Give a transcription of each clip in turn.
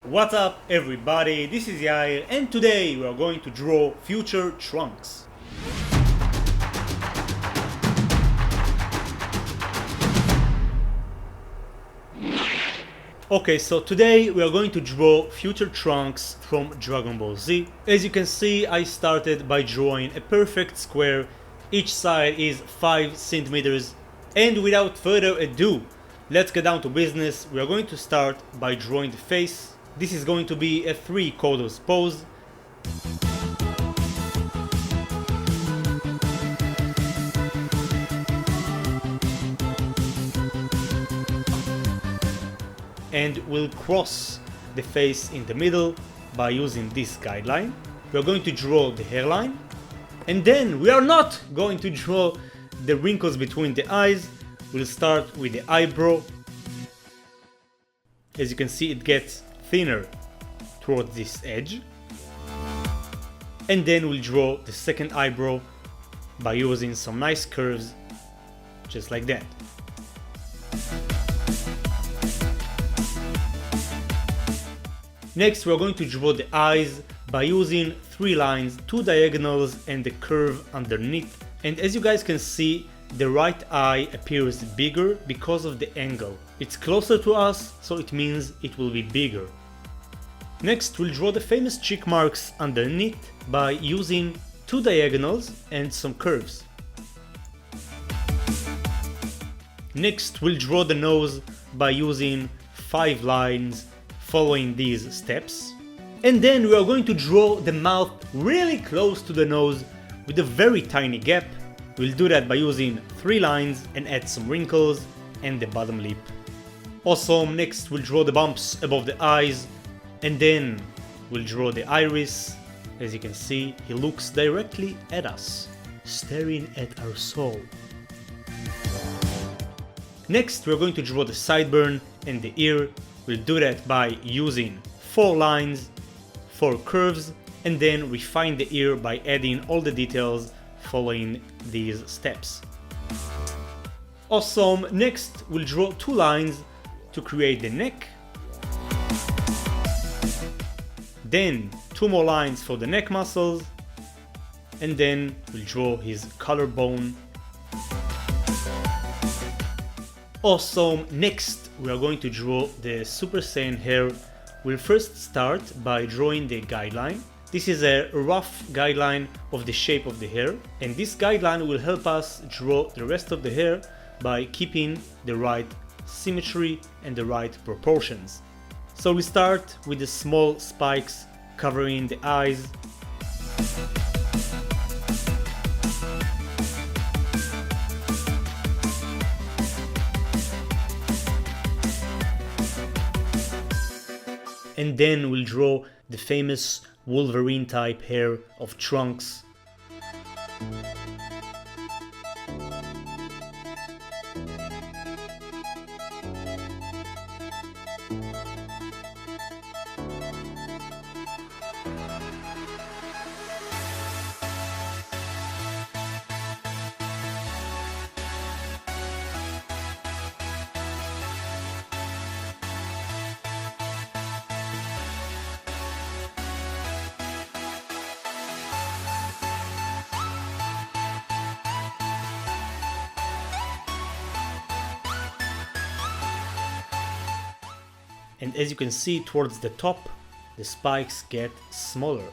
What's up everybody, this is Yair and today we are going to draw future Trunks. Okay, so today we are going to draw future Trunks from Dragon Ball Z. As you can see, I started by drawing a perfect square. Each side is 5 centimeters. And without further ado, let's get down to business. We are going to start by drawing the face. This is going to be a 3-quarters pose. And we'll cross the face in the middle by using this guideline. We're going to draw the hairline, and then we are not going to draw the wrinkles between the eyes. We'll start with the eyebrow. As you can see, it gets thinner towards this edge. And then we'll draw the second eyebrow by using some nice curves, just like that. Next, we're going to draw the eyes by using 3 lines, 2 diagonals and the curve underneath. And as you guys can see, the right eye appears bigger because of the angle. It's closer to us, so it means it will be bigger. Next, we'll draw the famous cheek marks underneath by using 2 diagonals and some curves. Next, we'll draw the nose by using 5 lines following these steps. And then we are going to draw the mouth really close to the nose with a very tiny gap. We'll do that by using 3 lines and add some wrinkles and the bottom lip. Awesome. Next, we'll draw the bumps above the eyes, and then we'll draw the iris. As you can see, he looks directly at us, staring at our soul. Next, we're going to draw the sideburn and the ear. We'll do that by using 4 lines, 4 curves, and then refine the ear by adding all the details following these steps. Awesome. Next, we'll draw 2 lines to create the neck. Then 2 more lines for the neck muscles. And then we'll draw his collarbone. Awesome. Next, we are going to draw the Super Saiyan hair. We'll first start by drawing the guideline. This is a rough guideline of the shape of the hair, and this guideline will help us draw the rest of the hair by keeping the right symmetry and the right proportions. So we start with the small spikes covering the eyes. And then we'll draw the famous Wolverine type hair of Trunks. And as you can see, towards the top, the spikes get smaller.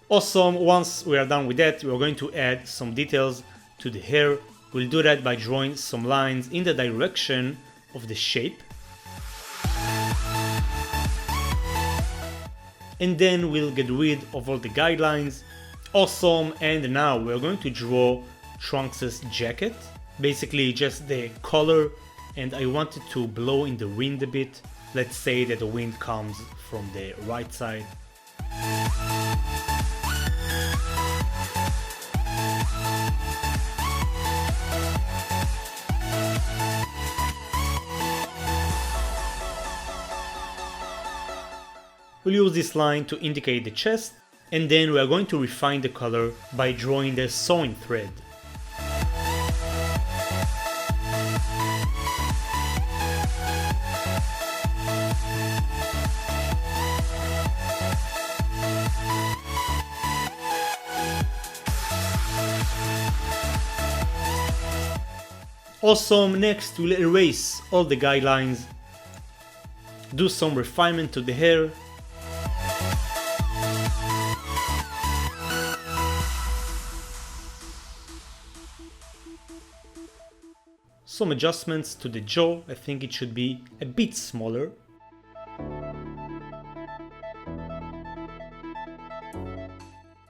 Awesome. Once we are done with that, we are going to add some details to the hair. We'll do that by drawing some lines in the direction of the shape. And then we'll get rid of all the guidelines. Awesome. And now we're going to draw Trunks' jacket, basically just the color, and I want it to blow in the wind a bit. Let's say that the wind comes from the right side. We'll use this line to indicate the chest, and then we are going to refine the color by drawing the sewing thread. Awesome, next we'll erase all the guidelines, do some refinement to the hair, some adjustments to the jaw. I think it should be a bit smaller.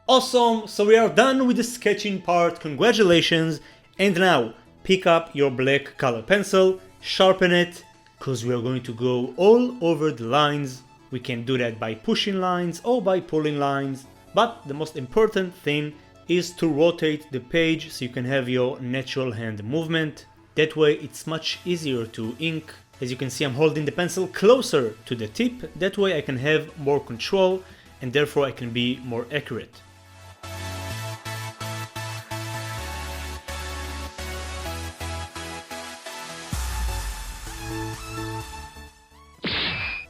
Awesome, so we are done with the sketching part, congratulations, and now pick up your black color pencil, sharpen it, because we are going to go all over the lines. We can do that by pushing lines or by pulling lines, but the most important thing is to rotate the page so you can have your natural hand movement. That way it's much easier to ink. As you can see, I'm holding the pencil closer to the tip, that way I can have more control and therefore I can be more accurate.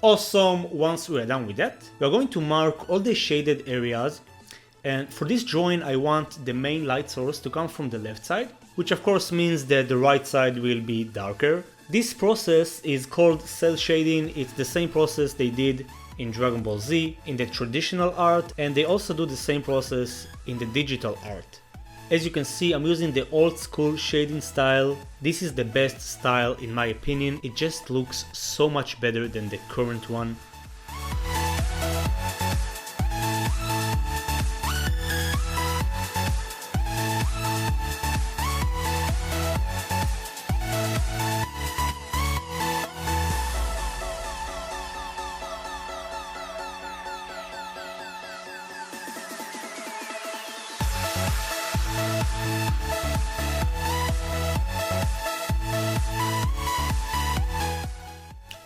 Awesome, once we are done with that, we are going to mark all the shaded areas, and for this drawing I want the main light source to come from the left side, which of course means that the right side will be darker. This process is called cell shading. It's the same process they did in Dragon Ball Z, in the traditional art, and they also do the same process in the digital art. As you can see, I'm using the old school shading style. This is the best style in my opinion. It just looks so much better than the current one.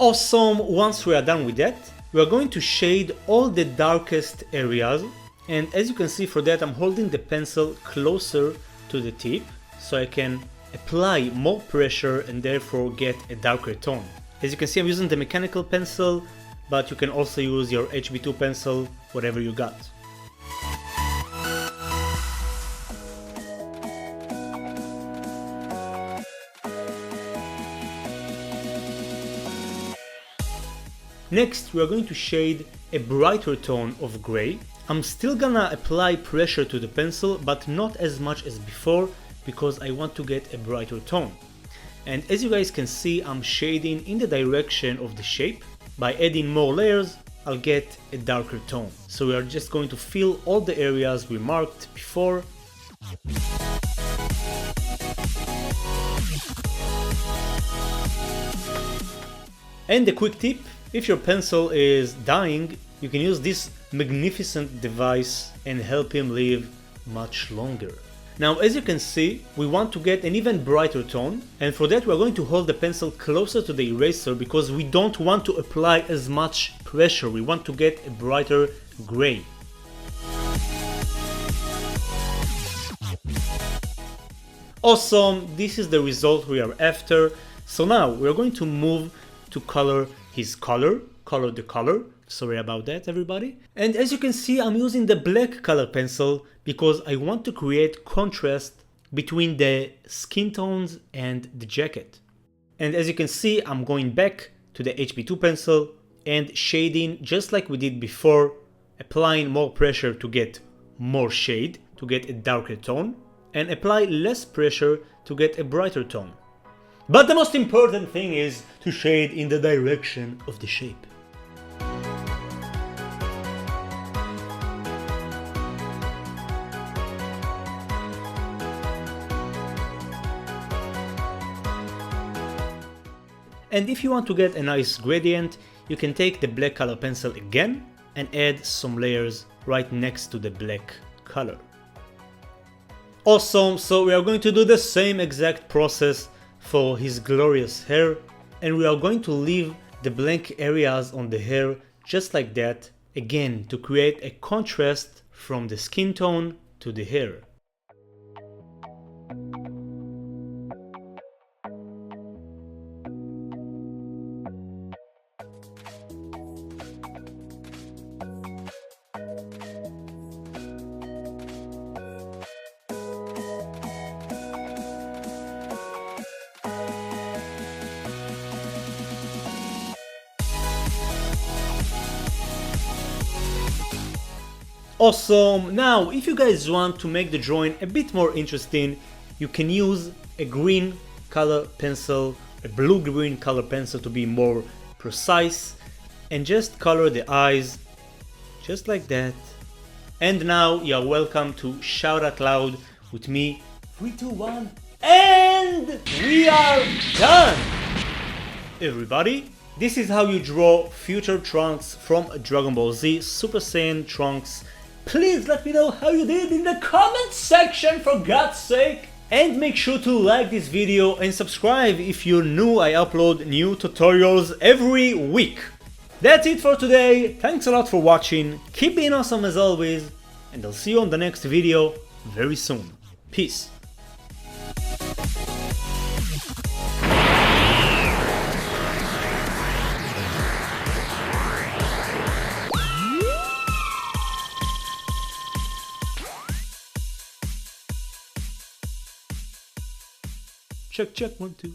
Awesome, once we are done with that, we are going to shade all the darkest areas, and as you can see, for that I'm holding the pencil closer to the tip so I can apply more pressure and therefore get a darker tone. As you can see, I'm using the mechanical pencil, but you can also use your HB2 pencil, whatever you got. Next, we are going to shade a brighter tone of gray. I'm still gonna apply pressure to the pencil, but not as much as before, because I want to get a brighter tone. And as you guys can see, I'm shading in the direction of the shape. By adding more layers, I'll get a darker tone. So we are just going to fill all the areas we marked before. And a quick tip, if your pencil is dying, you can use this magnificent device and help him live much longer. Now, as you can see, we want to get an even brighter tone, and for that we are going to hold the pencil closer to the eraser because we don't want to apply as much pressure. We want to get a brighter gray. Awesome, this is the result we are after. So now we are going to move to color his color the color. Sorry about that, everybody. And as you can see, I'm using the black color pencil because I want to create contrast between the skin tones and the jacket. And as you can see, I'm going back to the HB2 pencil and shading just like we did before, applying more pressure to get more shade, to get a darker tone, and apply less pressure to get a brighter tone. But the most important thing is to shade in the direction of the shape. And if you want to get a nice gradient, you can take the black color pencil again and add some layers right next to the black color. Awesome, so we are going to do the same exact process for his glorious hair, and we are going to leave the blank areas on the hair just like that, again to create a contrast from the skin tone to the hair. Awesome! Now, if you guys want to make the drawing a bit more interesting, you can use a green color pencil, a blue-green color pencil to be more precise, and just color the eyes, just like that. And now you are welcome to shout out loud with me. 3, 2, 1, and we are done! Everybody, this is how you draw future Trunks from Dragon Ball Z Super Saiyan Trunks. Please let me know how you did in the comment section, for God's sake! And make sure to like this video and subscribe if you're new. I upload new tutorials every week. That's it for today. Thanks a lot for watching. Keep being awesome as always, and I'll see you on the next video very soon. Peace. Check, check, 1, 2.